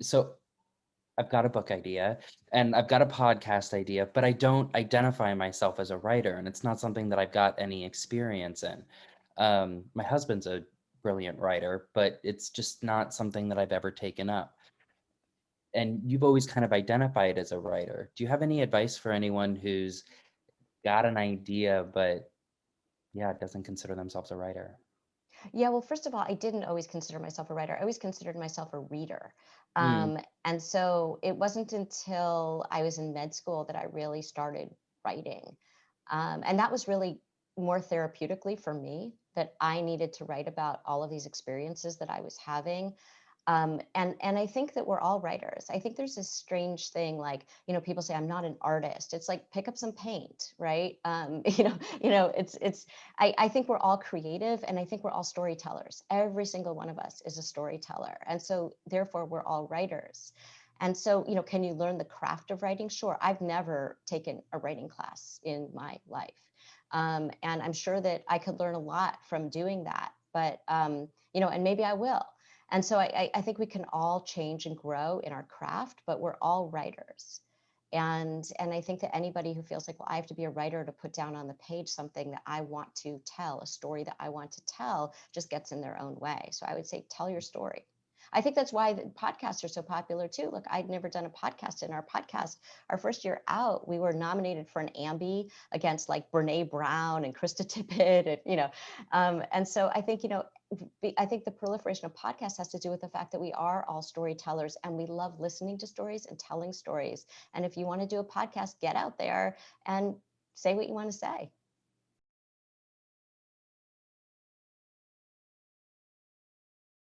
So I've got a book idea and I've got a podcast idea, but I don't identify myself as a writer, and it's not something that I've got any experience in. My husband's a brilliant writer, but it's just not something that I've ever taken up. And you've always kind of identified as a writer. Do you have any advice for anyone who's got an idea, but yeah, doesn't consider themselves a writer? Yeah, well, first of all, I didn't always consider myself a writer. I always considered myself a reader. Mm, And so it wasn't until I was in med school that I really started writing. And that was really more therapeutically for me, that I needed to write about all of these experiences that I was having. And I think that we're all writers. I think there's this strange thing, like, people say I'm not an artist. It's like, pick up some paint, right? It's. I think we're all creative, and I think we're all storytellers. Every single one of us is a storyteller, and so therefore we're all writers. And so, can you learn the craft of writing? Sure. I've never taken a writing class in my life, and I'm sure that I could learn a lot from doing that. But and maybe I will. And so I think we can all change and grow in our craft, but we're all writers. And I think that anybody who feels like, well, I have to be a writer to put down on the page something that I want to tell, a story that I want to tell, just gets in their own way. So I would say, tell your story. I think that's why the podcasts are so popular too. Look, I'd never done a podcast. In our podcast, our first year out, we were nominated for an Ambie against like Brene Brown and Krista Tippett, and so I think I think the proliferation of podcasts has to do with the fact that we are all storytellers and we love listening to stories and telling stories. And if you want to do a podcast, get out there and say what you want to say.